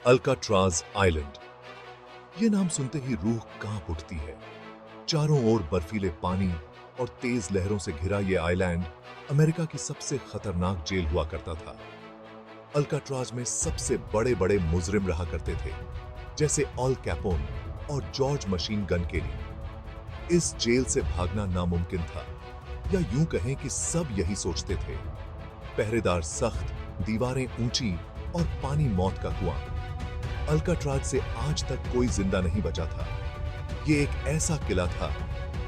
Alcatraz island. ये नाम सुनते ही रूह कांप उठती है। चारों ओर बर्फीले पानी और तेज लहरों से घिरा ये आइलैंड अमेरिका की सबसे खतरनाक जेल हुआ करता था। अल्काट्राज में सबसे बड़े बड़े मुजरिम रहा करते थे, जैसे ऑल कैपोन और जॉर्ज मशीन गन केली। इस जेल से भागना नामुमकिन था, या यूं कहें कि सब यही सोचते थे। पहरेदार सख्त, दीवारें ऊंची और पानी मौत का कुआं। अल्काट्राज से आज तक कोई जिंदा नहीं बचा था। ये एक ऐसा किला था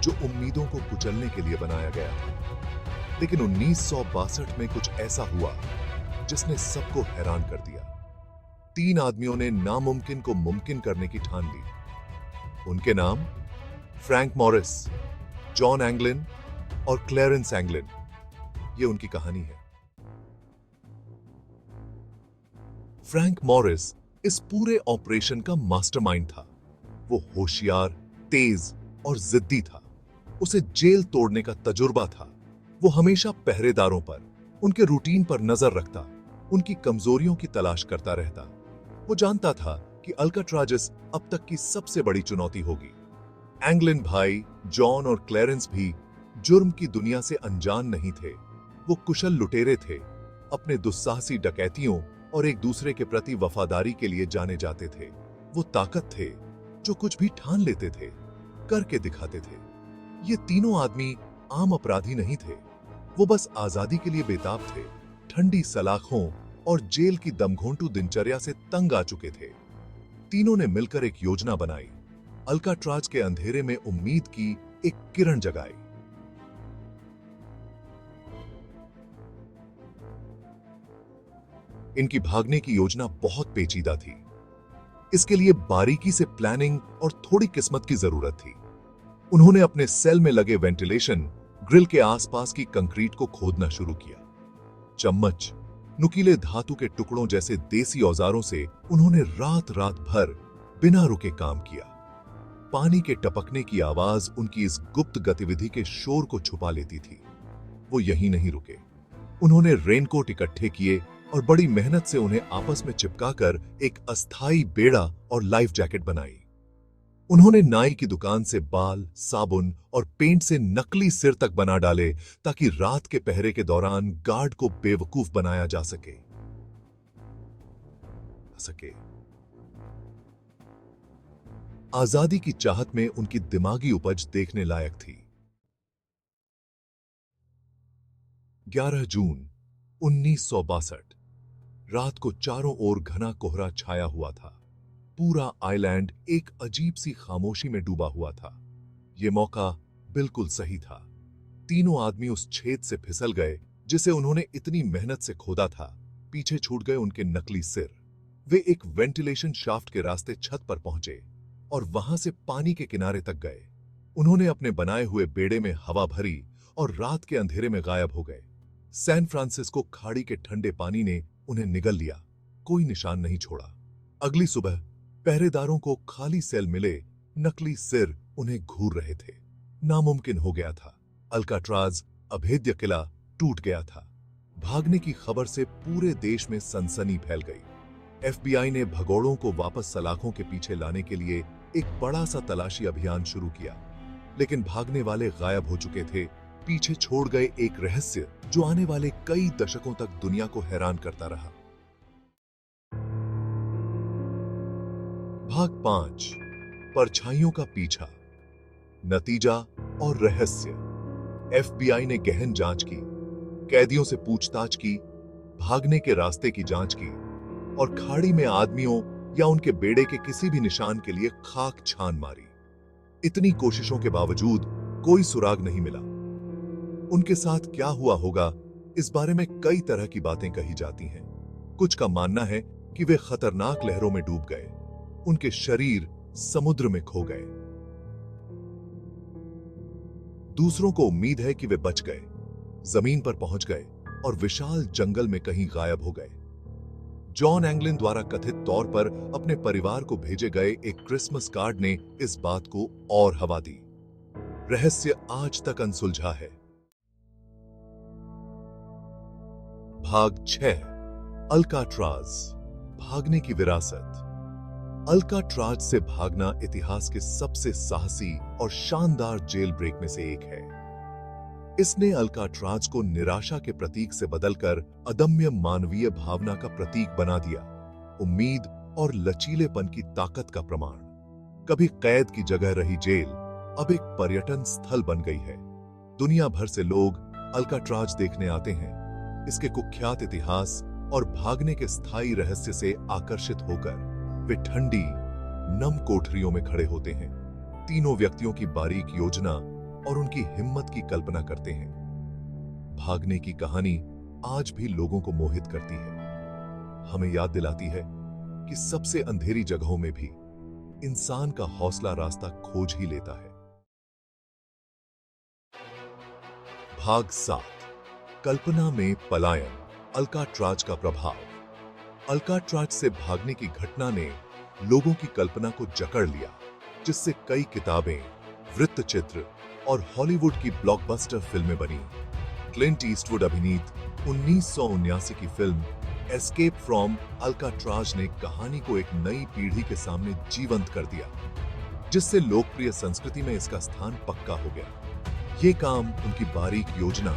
जो उम्मीदों को कुचलने के लिए बनाया गया था। लेकिन 1962 में कुछ ऐसा हुआ जिसने सबको हैरान कर दिया। 3 आदमियों ने नामुमकिन को मुमकिन करने की ठान ली। उनके नाम फ्रैंक मॉरिस, जॉन एंगलिन और क्लेरेंस एंगलिन। ये उनकी कहानी है। फ्रैंक मॉरिस इस पूरे ऑपरेशन का मास्टरमाइंड था। वो होशियार, तेज और जिद्दी था। उसे जेल तोड़ने का तजुर्बा था। वो हमेशा पहरेदारों पर, उनके रूटीन पर नजर रखता, उनकी कमजोरियों की तलाश करता रहता। वो जानता था कि अल्काट्राज अब तक की सबसे बड़ी चुनौती होगी। एंगलिन भाई जॉन और क्लेरेंस भी जुर्म की दुनिया से अनजान नहीं थे। वो कुशल लुटेरे थे, अपने दुस्साहसी डकैतियों और एक दूसरे के प्रति वफादारी के लिए जाने जाते थे। वो ताकत थे जो कुछ भी ठान लेते थे, करके दिखाते थे। ये तीनों आदमी आम अपराधी नहीं थे। वो बस आजादी के लिए बेताब थे, ठंडी सलाखों और जेल की दमघोंटू दिनचर्या से तंग आ चुके थे। तीनों ने मिलकर एक योजना बनाई, अल्काट्राज के अंधेरे में उम्मीद की एक किरण जगाई। इनकी भागने की योजना बहुत पेचीदा थी। इसके लिए बारीकी से प्लानिंग और थोड़ी किस्मत की जरूरत थी। उन्होंने अपने सेल में लगे वेंटिलेशन ग्रिल के आसपास की कंक्रीट को खोदना शुरू किया। चम्मच, नुकीले धातु के टुकड़ों जैसे देसी औजारों से उन्होंने रात रात भर बिना रुके काम किया। पानी के टपकने की आवाज उनकी इस गुप्त गतिविधि के शोर को छुपा लेती थी। वो यहीं नहीं रुके। उन्होंने रेनकोट इकट्ठे किए और बड़ी मेहनत से उन्हें आपस में चिपकाकर एक अस्थाई बेड़ा और लाइफ जैकेट बनाई। उन्होंने नाई की दुकान से बाल, साबुन और पेंट से नकली सिर तक बना डाले ताकि रात के पहरे के दौरान गार्ड को बेवकूफ बनाया जा सके। आजादी की चाहत में उनकी दिमागी उपज देखने लायक थी। 11 जून 1962 रात को चारों ओर घना कोहरा छाया हुआ था। पूरा आइलैंड एक अजीब सी खामोशी में डूबा हुआ था। यह मौका बिल्कुल सही था। तीनों आदमी उस छेद से फिसल गए जिसे उन्होंने इतनी मेहनत से खोदा था। पीछे छूट गए उनके नकली सिर। वे एक वेंटिलेशन शाफ्ट के रास्ते छत पर पहुंचे और वहां से पानी के किनारे तक गए। उन्होंने अपने बनाए हुए बेड़े में हवा भरी और रात के अंधेरे में गायब हो गए। सैन फ्रांसिस्को खाड़ी के ठंडे पानी ने उन्हें निगल लिया, कोई निशान नहीं छोड़ा। अगली सुबह पहरेदारों को खाली सेल मिले, नकली सिर उन्हें घूर रहे थे। नामुमकिन हो गया था। अल्काट्राज अभेद्य किला टूट गया था। भागने की खबर से पूरे देश में सनसनी फैल गई। एफबीआई ने भगोड़ों को वापस सलाखों के पीछे लाने के लिए एक बड़ा सा तलाशी अभियान शुरू किया, लेकिन भागने वाले गायब हो चुके थे। पीछे छोड़ गए एक रहस्य जो आने वाले कई दशकों तक दुनिया को हैरान करता रहा। भाग 5, परछाइयों का पीछा, नतीजा और रहस्य। एफबीआई ने गहन जांच की, कैदियों से पूछताछ की, भागने के रास्ते की जांच की और खाड़ी में आदमियों या उनके बेड़े के किसी भी निशान के लिए खाक छान मारी। इतनी कोशिशों के बावजूद कोई सुराग नहीं मिला। उनके साथ क्या हुआ होगा, इस बारे में कई तरह की बातें कही जाती हैं। कुछ का मानना है कि वे खतरनाक लहरों में डूब गए, उनके शरीर समुद्र में खो गए। दूसरों को उम्मीद है कि वे बच गए, जमीन पर पहुंच गए और विशाल जंगल में कहीं गायब हो गए। जॉन एंगलिन द्वारा कथित तौर पर अपने परिवार को भेजे गए एक क्रिसमस कार्ड ने इस बात को और हवा दी। रहस्य आज तक अनसुलझा है। भाग 6, अल्काट्राज, भागने की विरासत। अल्काट्राज से भागना इतिहास के सबसे साहसी और शानदार जेल ब्रेक में से एक है। इसने अल्काट्राज को निराशा के प्रतीक से बदलकर अदम्य मानवीय भावना का प्रतीक बना दिया, उम्मीद और लचीलेपन की ताकत का प्रमाण। कभी कैद की जगह रही जेल अब एक पर्यटन स्थल बन गई है। दुनिया भर से लोग अल्काट्राज देखने आते हैं। इसके कुख्यात इतिहास और भागने के स्थायी रहस्य से आकर्षित होकर वे ठंडी, नम कोठरियों में खड़े होते हैं, तीनों व्यक्तियों की बारीक योजना और उनकी हिम्मत की कल्पना करते हैं। भागने की कहानी आज भी लोगों को मोहित करती है, हमें याद दिलाती है कि सबसे अंधेरी जगहों में भी इंसान का हौसला रास्ता खोज ही लेता है। भाग 7, कल्पना में पलायन, अल्काट्राज का प्रभाव। अल्काट्राज से भागने की घटना ने लोगों की कल्पना को जकड़ लिया, जिससे कई किताबें, वृत्तचित्र और हॉलीवुड की ब्लॉकबस्टर फिल्में बनी। क्लिंट ईस्टवुड अभिनीत 1979 की फिल्म एस्केप फ्रॉम अल्काट्राज ने कहानी को एक नई पीढ़ी के सामने जीवंत कर दिया, जिससे लोकप्रिय संस्कृति में इसका स्थान पक्का हो गया। ये काम उनकी बारीक योजना,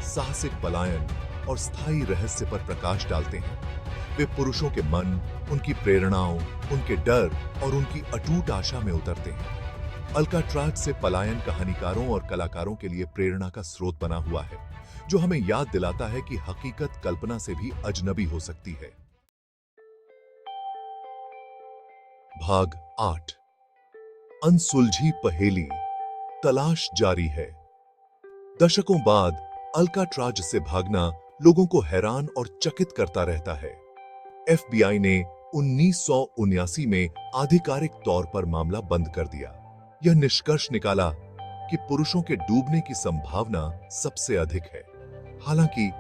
साहसिक पलायन और स्थायी रहस्य पर प्रकाश डालते हैं। वे पुरुषों के मन, उनकी प्रेरणाओं, उनके डर और उनकी अटूट आशा में उतरते हैं। अल्काट्राज से पलायन कहानीकारों और कलाकारों के लिए प्रेरणा का स्रोत बना हुआ है, जो हमें याद दिलाता है कि हकीकत कल्पना से भी अजनबी हो सकती है। भाग 8, अनसुलझी पहेली, तलाश जारी है। दशकों बाद अल्काट्राज से भागना लोगों को हैरान और चकित करता रहता है। FBI ने 1979 में आधिकारिक तौर पर मामला बंद कर दिया। यह निष्कर्ष निकाला कि पुरुषों के डूबने की संभावना सबसे अधिक है। हालांकि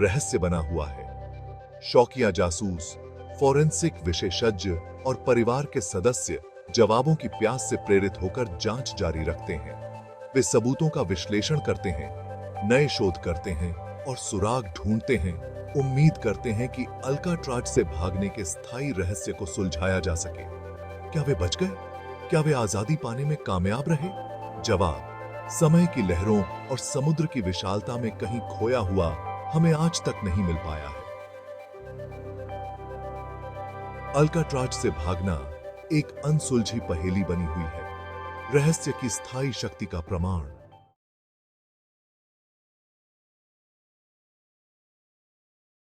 रहस्य बना हुआ है। शौकिया जासूस, फोरेंसिक विशेषज्ञ और परिवार के सदस्य जवाबों की प्यास से प्रेरित होकर जांच जारी रखते हैं। वे सबूतों का विश्लेषण करते हैं, नए शोध करते हैं और सुराग ढूंढते हैं। उम्मीद करते हैं कि अल्काट्राज से भागने के स्थायी रहस्य को सुलझाया जा सके। क्या वे बच गए? क्या वे आजादी पाने में कामयाब रहे? जवाब समय की लहरों और समुद्र की विशालता में कहीं खोया हुआ हमें आज तक नहीं मिल पाया है। अल्काट्राज से भागना एक अनसुलझी पहेली बनी हुई है, रहस्य की स्थायी शक्ति का प्रमाण।